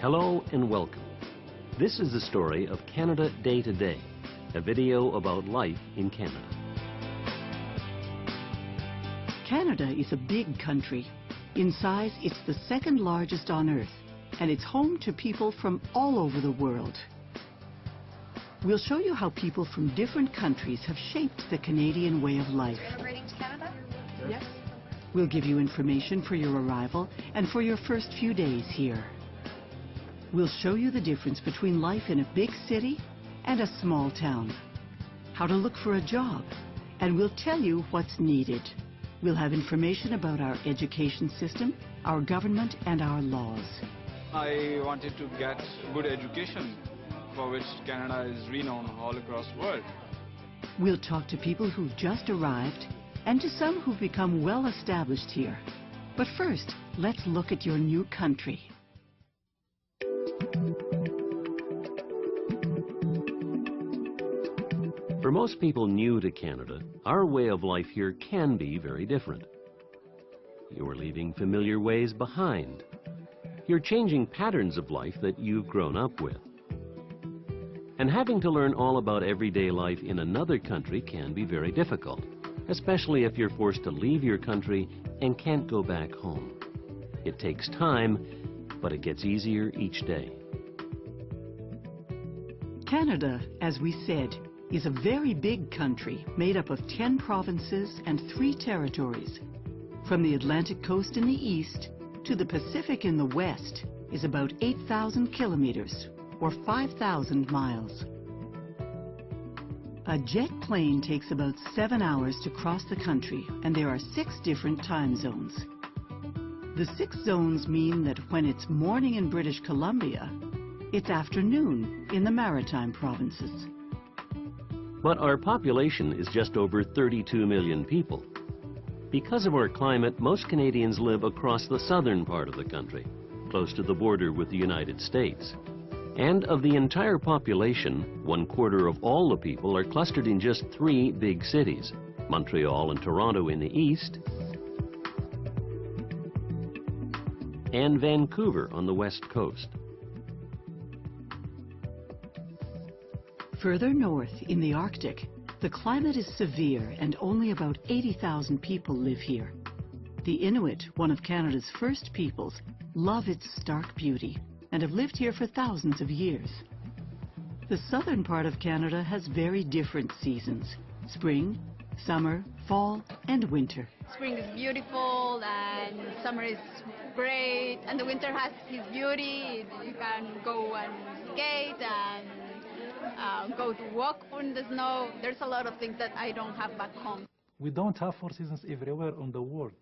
Hello and welcome. This is the story of Canada Day to Day, a video about life in Canada. Canada is a big country. In size, it's the second largest on Earth, and it's home to people from all over the world. We'll show you how people from different countries have shaped the Canadian way of life. You're immigrating to Canada? Yes. We'll give you information for your arrival and for your first few days here. We'll show you the difference between life in a big city and a small town, how to look for a job, and we'll tell you what's needed. We'll have information about our education system, our government, and our laws. I wanted to get good education, for which Canada is renowned all across the world. We'll talk to people who've just arrived and to some who've become well established here. But first, let's look at your new country. For most people new to Canada, our way of life here can be very different. You're leaving familiar ways behind. You're changing patterns of life that you've grown up with. And having to learn all about everyday life in another country can be very difficult, especially if you're forced to leave your country and can't go back home. It takes time, but it gets easier each day. Canada, as we said, is a very big country made up of 10 provinces and 3 territories. From the Atlantic coast in the east to the Pacific in the west is about 8,000 kilometers, or 5,000 miles. A jet plane takes about 7 hours to cross the country, and there are 6 different time zones. The 6 zones mean that when it's morning in British Columbia, it's afternoon in the Maritime provinces. But our population is just over 32 million people. Because of our climate, most Canadians live across the southern part of the country, close to the border with the United States. And of the entire population, 1/4 of all the people are clustered in just 3 big cities, Montreal and Toronto in the east, and Vancouver on the west coast. Further north, in the Arctic, the climate is severe and only about 80,000 people live here. The Inuit, one of Canada's first peoples, love its stark beauty and have lived here for thousands of years. The southern part of Canada has very different seasons: spring, summer, fall, and winter. Spring is beautiful and summer is great and the winter has its beauty. You can go and skate and go to walk in the snow. There's a lot of things that I don't have back home. We don't have 4 seasons everywhere on the world.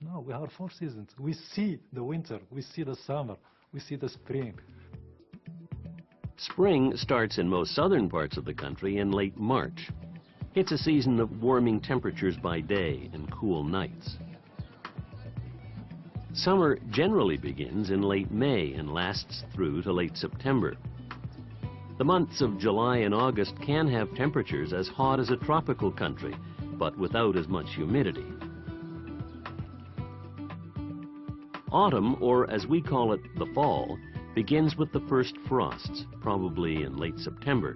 No, we have 4 seasons. We see the winter, we see the summer, we see the spring. Spring starts in most southern parts of the country in late March. It's a season of warming temperatures by day and cool nights. Summer generally begins in late May and lasts through to late September. The months of July and August can have temperatures as hot as a tropical country, but without as much humidity. Autumn, or as we call it, the fall, begins with the first frosts, probably in late September.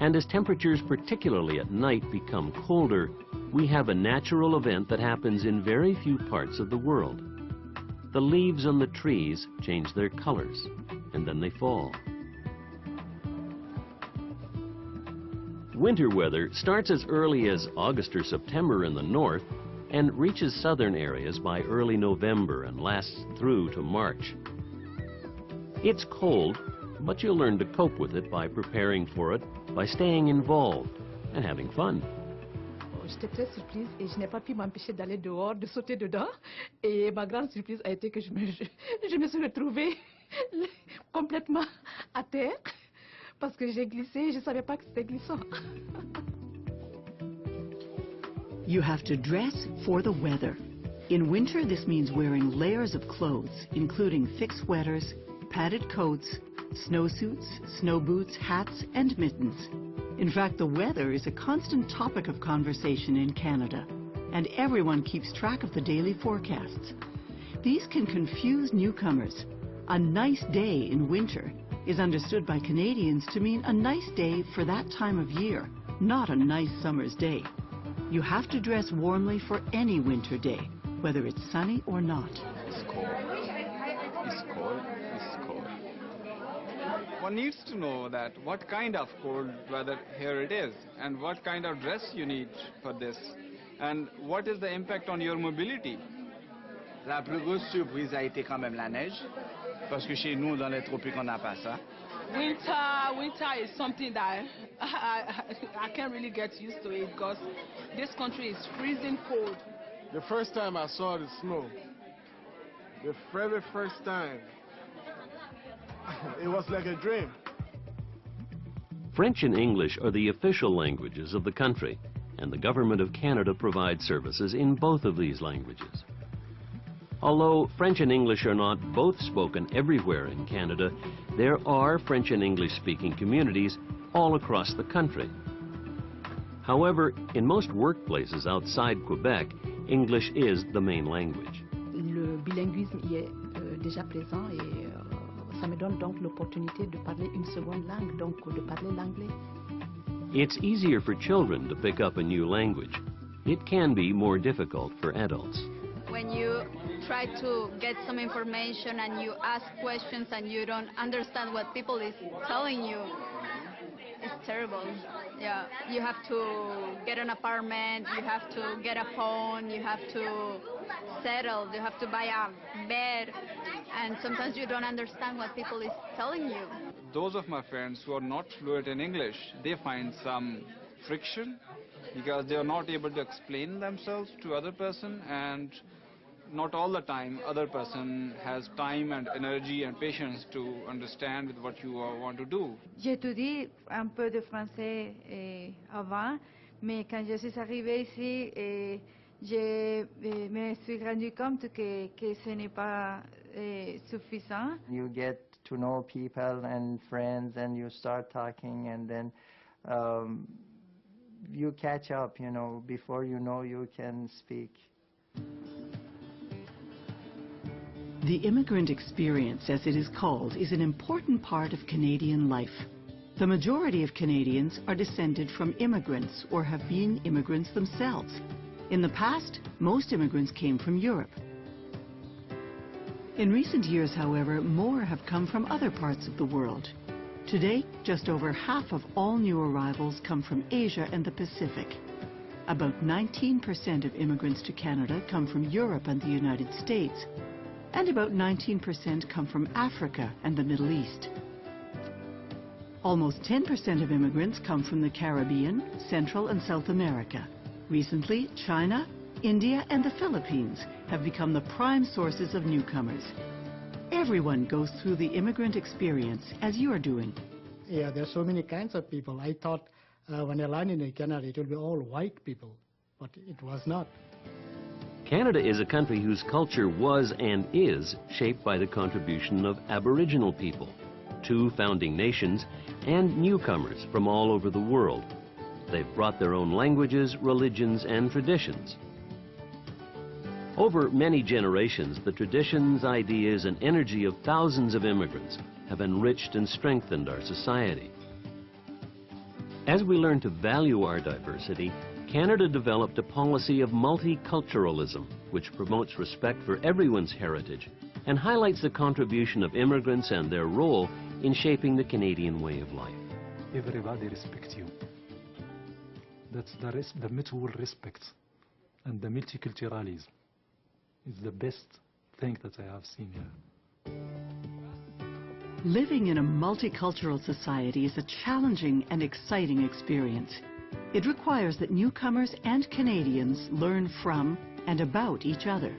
And as temperatures, particularly at night, become colder, we have a natural event that happens in very few parts of the world. The leaves on the trees change their colors, and then they fall. Winter weather starts as early as August or September in the north and reaches southern areas by early November and lasts through to March. It's cold, but you'll learn to cope with it by preparing for it, by staying involved and having fun. J'étais très surprise et je n'ai pas pu m'empêcher d'aller dehors, de sauter dedans. Et ma grande surprise a été que je me suis retrouvée complètement à terre. Parce que j'ai glissé, je ne savais pas que c'était glissant. You have to dress for the weather. In winter, this means wearing layers of clothes, including thick sweaters, padded coats, snowsuits, snow boots, hats, and mittens. In fact, the weather is a constant topic of conversation in Canada, and everyone keeps track of the daily forecasts. These can confuse newcomers. A nice day in winter is understood by Canadians to mean a nice day for that time of year, not a nice summer's day. You have to dress warmly for any winter day, whether it's sunny or not. It's cold. It's cold. It's cold. One needs to know that what kind of cold weather here it is and what kind of dress you need for this and what is the impact on your mobility. La plus grosse surprise a été quand même la neige, parce que chez nous, dans les tropiques, on n'a pas ça. Winter is something that I can't really get used to it because this country is freezing cold. The first time I saw the snow, the very first time, it was like a dream. French and English are the official languages of the country, and the Government of Canada provides services in both of these languages. Although French and English are not both spoken everywhere in Canada, there are French and English-speaking communities all across the country. However, in most workplaces outside Quebec, English is the main language. Le bilinguisme y est déjà présent et ça me donne donc l'opportunité de parler une seconde langue, donc de parler l'anglais. It's easier for children to pick up a new language. It can be more difficult for adults. When you try to get some information and you ask questions and you don't understand what people is telling you, it's terrible. Yeah, you have to get an apartment, you have to get a phone, you have to settle, you have to buy a bed, and sometimes you don't understand what people is telling you. Those of my friends who are not fluent in English, they find some friction because they are not able to explain themselves to other person, and not all the time other person has time and energy and patience to understand with what you want to do. J'étudie un peu de français avant, mais quand je suis arrivée ici, je me suis rendu compte que ce n'est pas suffisant. You get to know people and friends and you start talking, and then you catch up, you know, before you know you can speak. The immigrant experience, as it is called, is an important part of Canadian life. The majority of Canadians are descended from immigrants or have been immigrants themselves. In the past, most immigrants came from Europe. In recent years, however, more have come from other parts of the world. Today, just over half of all new arrivals come from Asia and the Pacific. About 19% of immigrants to Canada come from Europe and the United States, and about 19% come from Africa and the Middle East. Almost 10% of immigrants come from the Caribbean, Central and South America. Recently, China, India and the Philippines have become the prime sources of newcomers. Everyone goes through the immigrant experience, as you are doing. Yeah, there's so many kinds of people. I thought when I landed in Canada it will be all white people, but it was not. Canada is a country whose culture was and is shaped by the contribution of Aboriginal people, 2 founding nations, and newcomers from all over the world. They've brought their own languages, religions, and traditions. Over many generations, the traditions, ideas, and energy of thousands of immigrants have enriched and strengthened our society. As we learn to value our diversity, Canada developed a policy of multiculturalism, which promotes respect for everyone's heritage and highlights the contribution of immigrants and their role in shaping the Canadian way of life. Everybody respects you. That's the mutual respect and the multiculturalism. It's the best thing that I have seen here. Living in a multicultural society is a challenging and exciting experience. It requires that newcomers and Canadians learn from and about each other.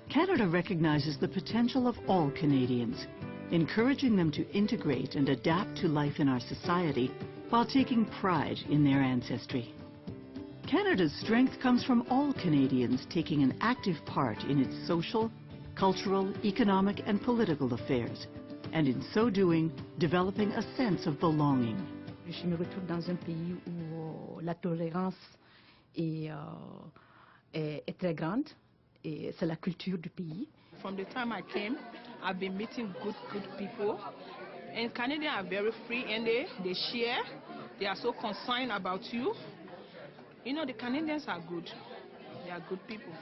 Canada recognizes the potential of all Canadians, encouraging them to integrate and adapt to life in our society while taking pride in their ancestry. Canada's strength comes from all Canadians taking an active part in its social, cultural, economic and political affairs, and in so doing, developing a sense of belonging. Je me retrouve dans un pays où la tolérance est très grande, et c'est la culture du pays. from the time I came, I've been meeting good people. And Canadians are very free and they share. They are so concerned about you. You know, the Canadians are good. They are good people.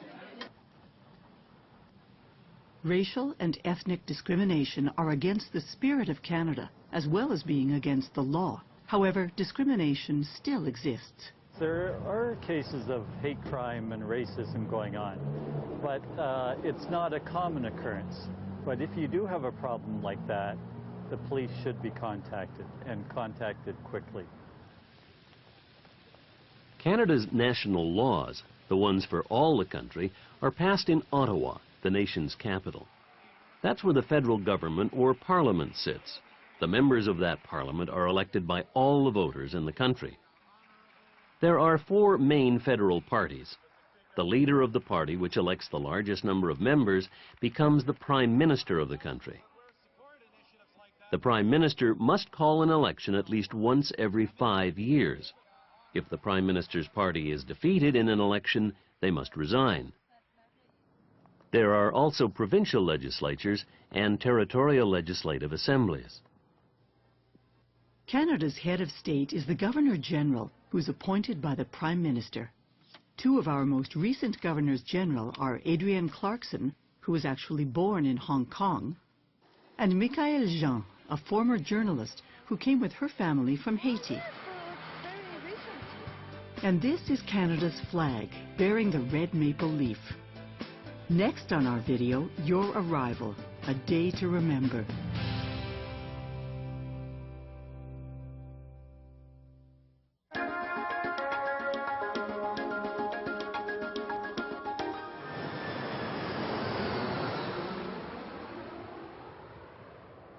Racial and ethnic discrimination are against the spirit of Canada, as well as being against the law. However, discrimination still exists. There are cases of hate crime and racism going on, but it's not a common occurrence. But if you do have a problem like that, the police should be contacted, and contacted quickly. Canada's national laws, the ones for all the country, are passed in Ottawa, the nation's capital. That's where the federal government or parliament sits. The members of that parliament are elected by all the voters in the country. There are 4 main federal parties. The leader of the party, which elects the largest number of members, becomes the Prime Minister of the country. The Prime Minister must call an election at least once every 5 years. If the Prime Minister's party is defeated in an election, they must resign. There are also provincial legislatures and territorial legislative assemblies. Canada's head of state is the Governor-General, who is appointed by the Prime Minister. 2 of our most recent Governors-General are Adrienne Clarkson, who was actually born in Hong Kong, and Michaëlle Jean, a former journalist who came with her family from Haiti. And this is Canada's flag, bearing the red maple leaf. Next on our video, your arrival, a day to remember.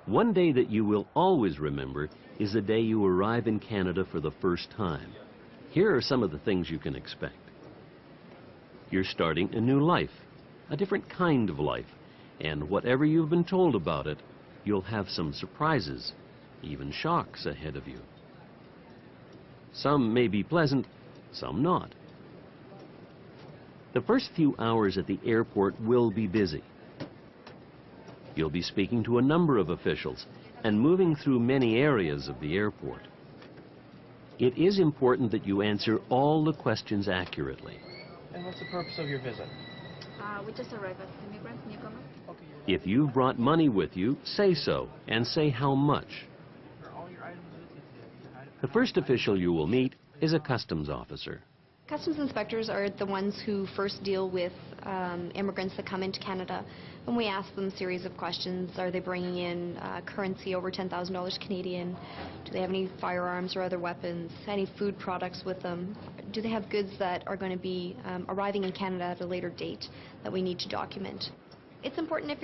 One day that you will always remember is the day you arrive in Canada for the first time. Here are some of the things you can expect. You're starting a new life, a different kind of life, and whatever you've been told about it, you'll have some surprises, even shocks ahead of you. Some may be pleasant, some not. The first few hours at the airport will be busy. You'll be speaking to a number of officials and moving through many areas of the airport. It is important that you answer all the questions accurately. And what's the purpose of your visit? We just arrived as immigrants, newcomer. Okay. If you've brought money with you, say so, and say how much. The first official you will meet is a customs officer. Customs inspectors are the ones who first deal with immigrants that come into Canada, and we ask them a series of questions. Are they bringing in currency over $10,000 Canadian? Do they have any firearms or other weapons? Any food products with them? Do they have goods that are going to be arriving in Canada at a later date that we need to document? It's important if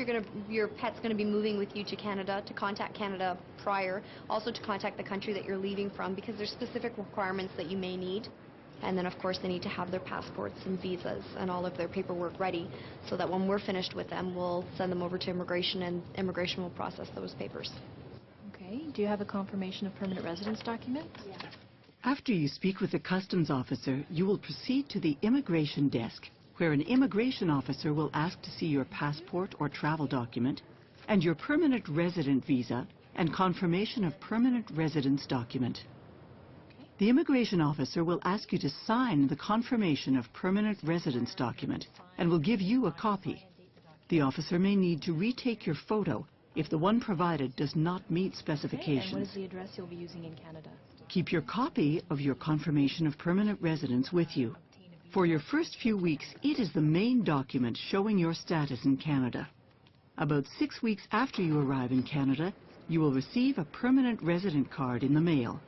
your pet's going to be moving with you to Canada, to contact Canada prior, also to contact the country that you're leaving from, because there's specific requirements that you may need. And then, of course, they need to have their passports and visas and all of their paperwork ready so that when we're finished with them, we'll send them over to immigration, and immigration will process those papers. Okay. Do you have a confirmation of permanent residence document? Yeah. After you speak with the customs officer, you will proceed to the immigration desk, where an immigration officer will ask to see your passport or travel document and your permanent resident visa and confirmation of permanent residence document. The immigration officer will ask you to sign the confirmation of permanent residence document and will give you a copy. The officer may need to retake your photo if the one provided does not meet specifications. Okay, and what is the address you'll be using in Canada? Keep your copy of your confirmation of permanent residence with you. For your first few weeks, it is the main document showing your status in Canada. About 6 weeks after you arrive in Canada, you will receive a permanent resident card in the mail.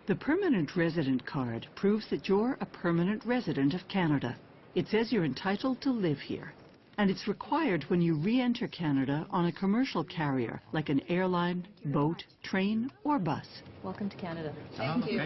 The permanent resident card proves that you're a permanent resident of Canada. It says you're entitled to live here, and it's required when you re-enter Canada on a commercial carrier like an airline, boat, train, or bus. Welcome to Canada. Thank you.